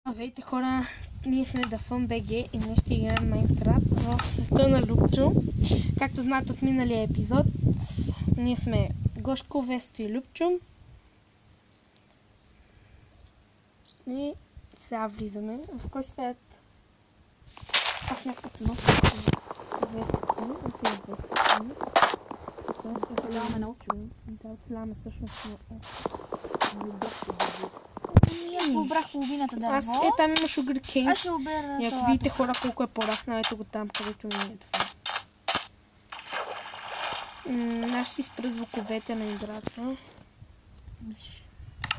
Здравейте хора, ние сме DaFunBG и днес ще играем Майнкрафт в света на Любчо. Както знаете от миналия епизод, ние сме Гошко, Весто и Любчо. И сега влизаме. В кой свят? Пак някакъв нов свят. Оцеляваме на остров. Да, оцеляваме всъщност на Аз побрах половината дърво. там има sugar cane. Аз ще обера И ако видите хора колко е по-раснал, ето го там, където ми е това. Аз ще спра звуковете на играта.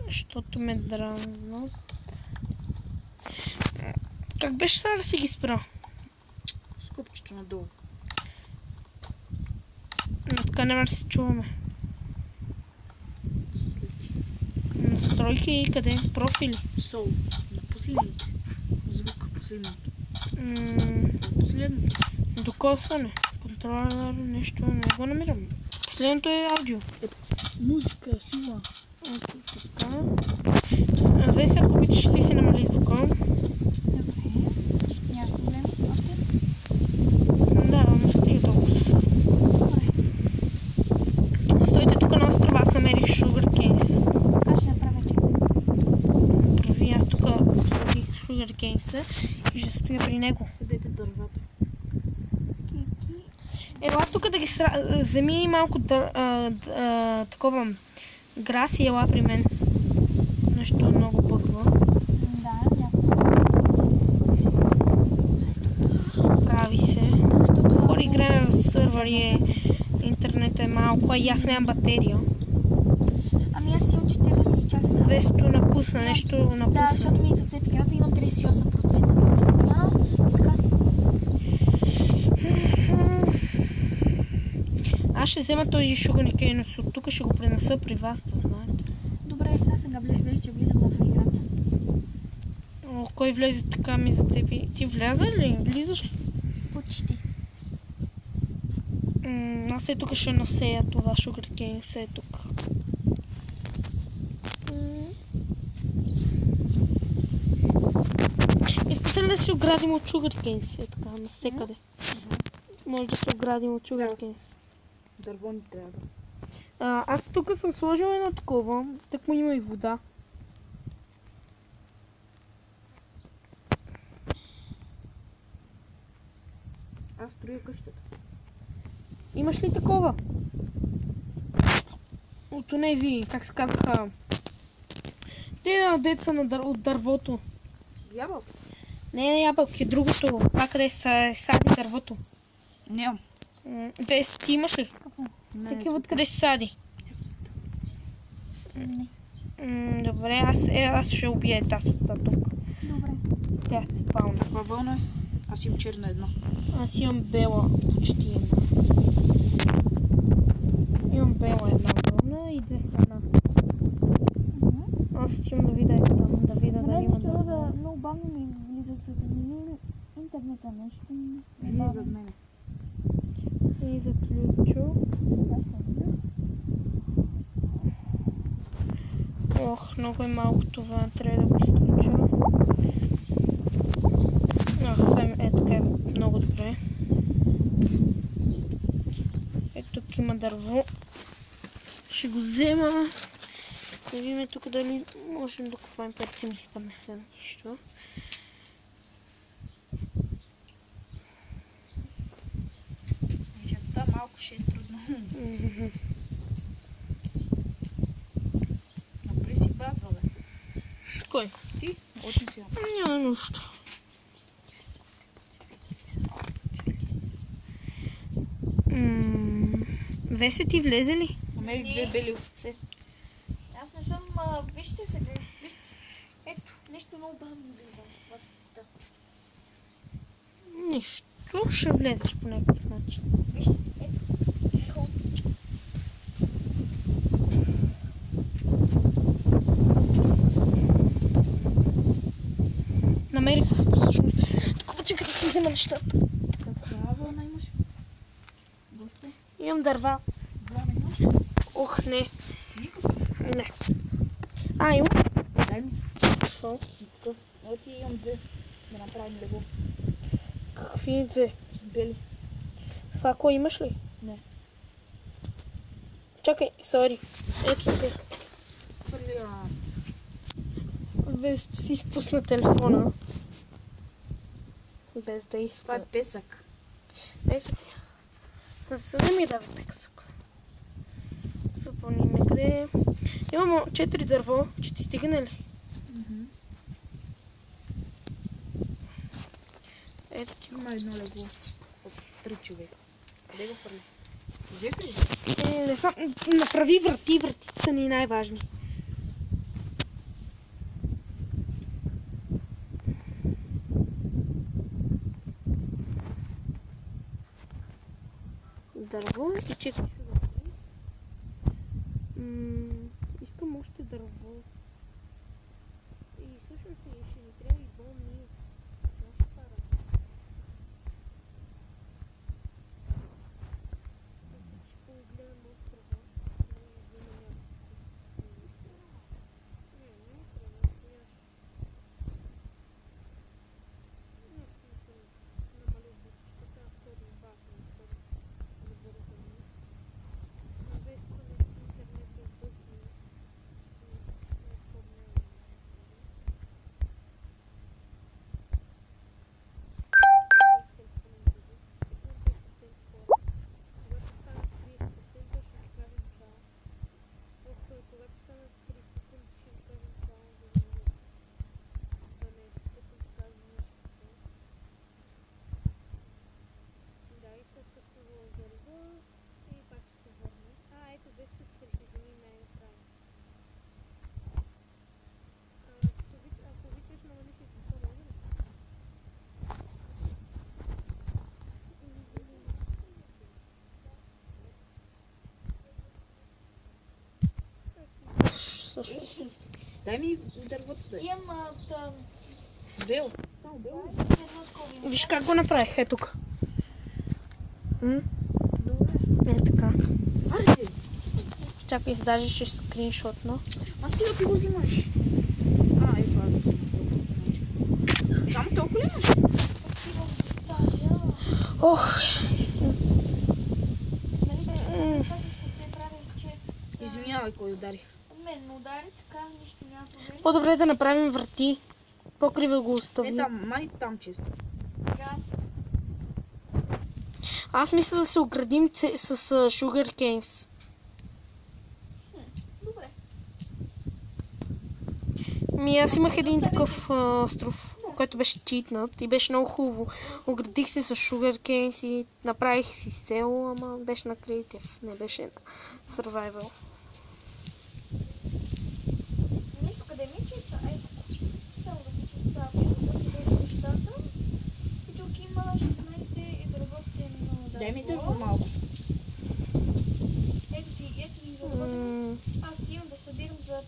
Защото ме дразнат. Как беше сега да си ги спра? с копчето надолу. Така няма да се чуваме. Настройки и къде? Профили? Сол. На последните. Звук последното. Последното. Докосване. Контролер, нещо. Не го намирам. Последното е аудио. Музика, сила. Ето така. Веси, ако обичаш, ще си намали звука. Добре. Няма проблем. Още? Да, но стига толкова. Стойте тук на острова, аз намерих sugar canes. Аз ще направя чек. Прави, аз тук сложих sugar canes и ще стоя при него. Седете дървата. Ела тук да ги вземи малко такова грас и ела при мен. Нещо много бъгва. Да, някакво. Прави се. Хора, играем в сървъри, интернет е малко, и аз нямам батерия. Ами аз имам 40 чак. Весто напусна, нещо напусна. Да, защото ми зацепи карта, имам 38%. Така. Аз ще взема този sugar cane от тук, ще го пренеса при вас, да знаете. Добре, аз сега вече влизам в играта. О, кой влезе така ми зацепи? Ти вляза ли? Влизаш ли? Почти. Аз тук ще насея това sugar cane, все тук. Искате ли да се оградим от sugar cane, все така, навсекъде? Може да се оградим от sugar cane. Дърво ни трябва. Аз тук съм сложила едно такова, так му има и вода. Аз строя къщата. Имаш ли такова? От онези, как се казаха, те деца от дървото. Ябълка? Не ябълки, другото. Това къде се сади дървото. Нямам. Вес, ти имаш ли? Такива откъде се сади? Не. Добре, аз ще убия тази тук. Добре. Тя се спална. Каква вълна е? Аз имам черна едно. Аз имам бела, почти една. Имам бела една вълна и две храна. Аз отивам да видя там, да видя дали има дърво. Много бавно ми влиза интернета нещо. Не зад мене. И заключу. Ох, много е малко това, трябва да го изключа. Това е така е много добре. Ето тук има дърво. Ще го взема. Да видим тук дали можем да купаем преди ми спадне след нищо. Жата малко ще е трудно. Направи си братва, бе. Кой? Ти? От ми си направи. Няма нужда. Весе, ти влезе ли? Намерих две бели овце. Аз не съм, вижте сега, вижте, ето, нещо много бавно влизам в света. Нищо, ще влезеш по някакъв начин. Вижте, ето. Намерих всъщност. Такова чека да си взема нещата. Каква вълна имаш? Гошко? Имам дърва. Вълна имаш? Ох, не. Никаква. Не. Имам. Дай ми. Що? Такъв. Ето имам две. Да направим лего. Какви две? Бели. Фако имаш ли? Не. Чакай, сори. Ето те. Без да си изпусна телефона. Без да иска. Това е песък. Ето ти. За да ми дава песък. Запълним къде. Имам 4 дърво. Че ти стигне ли? Ето ти. Има едно лего от 3 човека. Къде го фърли? Взех ли? Не знам. Направи врати. Вратите са ни най-важни. Дърво и 4 шугари. Искам още дърво. И всъщност ще ни трябва и бомби. Ще погледам острова. Дай ми дървото да е. Имам Бел. Само бел. Виж как го направих, е тук. Добре. Е така. Айде. Чакай, даже ще скриншотна. Ма стига ти го взимаш. Е това да взимаш. Само толкова ли имаш? Ох, Извинявай, кой ударих. Мен ме удари, така нищо няма проблем. по-добре да направим врати. По-криво го Не остави. там, мани там често. Така. Аз мисля да се оградим с Sugar Canes. Добре. Аз имах един такъв остров, който беше читнат и беше много хубаво. Оградих се с Sugar Canes и направих си село, ама беше на креатив, не беше на survival. Нищо, къде ми е чисто? Ето. Само да ги поставя, да видя нещата. И тук има 16 изработено дърво. Дай ми дърво малко. Ето ти изработено. Аз отивам да събирам за...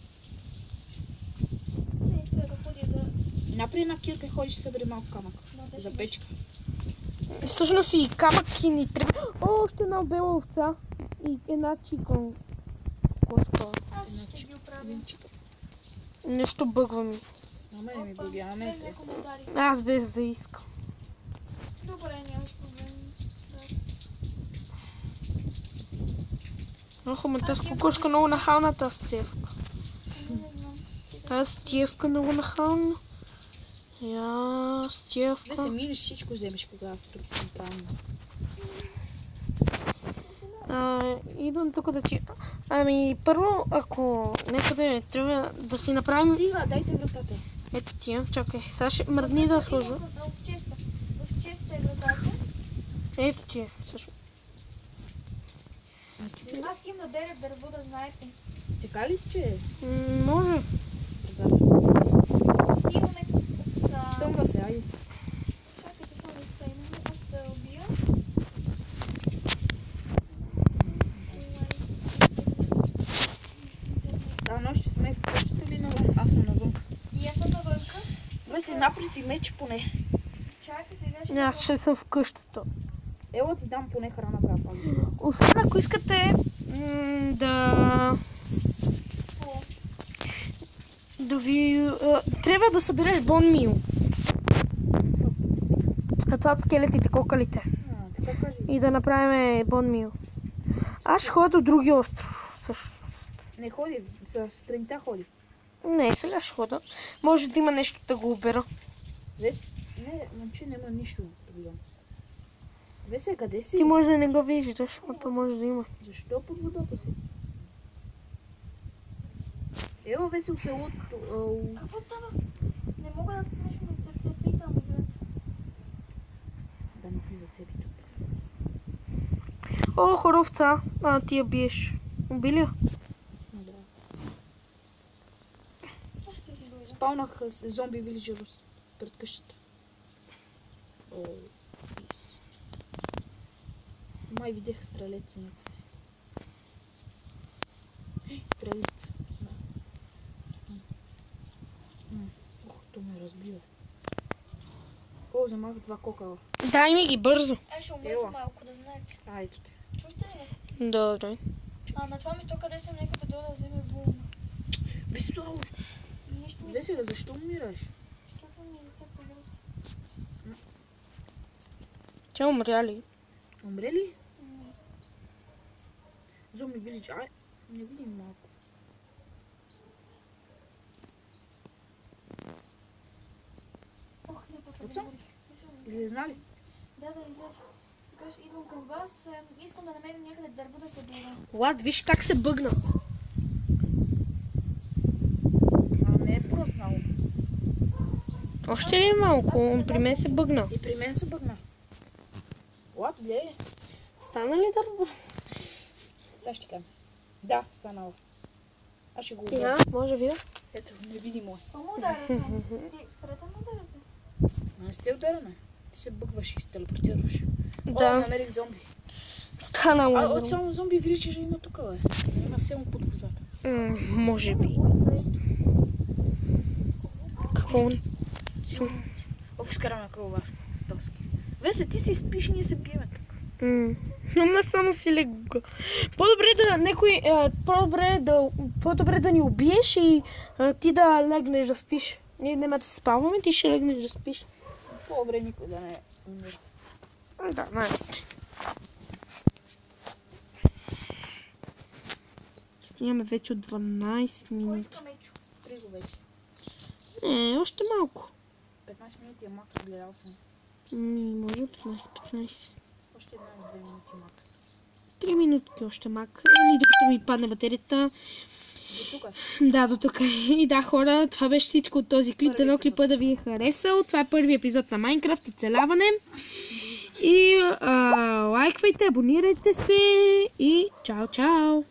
Не, трябва да ходя да... Напри една кирка и ходиш и събери малко камък. Да, За печка. Всъщност и камък и ни трябва. Още една бела овца и една чикон. Кошка. Аз ще ги оправя. Нещо бъгва ми. На мен ми бъги, на мен те. Някой ме удари. Аз без да искам. Добре, нямаш проблем. Ох, ама тази кукушка много нахална, тази стевка. Не знам. Тази стевка много нахална. Да се Стевка. минеш, всичко вземеш, кога аз правилно. Идвам тук да ти... Ами, първо, ако някъде трябва да си направим... Стига, дайте вратата. Ето тия, чакай, сега ще мръдни да сложа. В честа е вратата. Ето тия, също. Аз имам да беря дърво, да знаете. Така ли, че Може. вратата? Имаме... Стълга се, айде. Чакайте, какво да се имаме? Аз се убия. Да, нощи сме в къщата или навън? Аз съм навън. И аз съм навънка. Бе си напри си меч поне. Чакай, сега ще... Аз ще съм в къщата. Ела ти дам поне храна, бе, пак. Освен ако искате да ви... трябва да събереш бон мил. отвадят скелетите, кокалите. Така кажи. И да направим бонмил. Аз ще ходя до другия остров. Също. Не ходи, сутринта ходи. Не, сега ще хода. Може да има нещо да го обера. Не, момче, няма нищо проблем. Весе, къде си? Ти може да не го виждаш, а то може да има. Защо под водата си? Ева, Весе, в селото. Какво става? Не мога да нещо да се цепи там, брат. Да не ти зацепи тут. О, хоровца. Ти я биеш. Уби ли я? Добре. Аз ще си дойда. Спалнах с зомби вилиджер пред къщата. О, май видях стрелец някъде. Стрелец. Ох, то ме разбива. О, замах 2 кокала. Дай ми ги бързо. Аз ще умра Ела. за малко, да знаете. Ето те. Чуйте ли ме? Добре. На това место, къде съм, нека да дойда да вземе вълна. Весо, Нищо ми Веселя, защо умираш? защото ми зацепа гръбци. Тя умря ли? Умре ли? Зомби вилидж, ай, не видим малко. Ох, не после Отцо? говорих. Излезна ли? Да, излез. Сега ще идвам към вас. Искам да намеря някъде дърво да се дора. Влад, виж как се бъгна. Не е проснало. Още ли малко? При мен се бъгна. И при мен се бъгна. Лад, гледай. Стана ли дърво? Сега ще кажа. Да, станало. Аз ще го Я, обърна. може видя? Ето, невидимо е. Какво му ударя само? Ти трета му ударяте? Не сте ударена. Ти се бъгваш и се телепортираш. О, Да, намерих зомби. стана От дърво. само зомби вилиджера има тук, бе. Има село под водата. Може би. Какво? Ох, изкараме кръвласка с доски. Весе, ти си спиш, ние се биеме тук. Но не само си лега. По-добре да ни убиеш и ти да легнеш да спиш. Ние няма да се спаваме, ти ще легнеш да спиш. По-добре никой да не умре. Да, най. Снимаме вече от 12 Кой минути. иска мечо? Три го беше. Още малко. 15 минути е макс, гледал съм. Може 15-15. Още 1-2 минути макс. 3 минутки още мак. Или докато ми падне батерията. До тук. Да, до тук. И да, хора, това беше всичко от този клип. Дано клипа да ви е харесал. Това е първи епизод на Майнкрафт, оцеляване. И лайквайте, абонирайте се и чао, чао!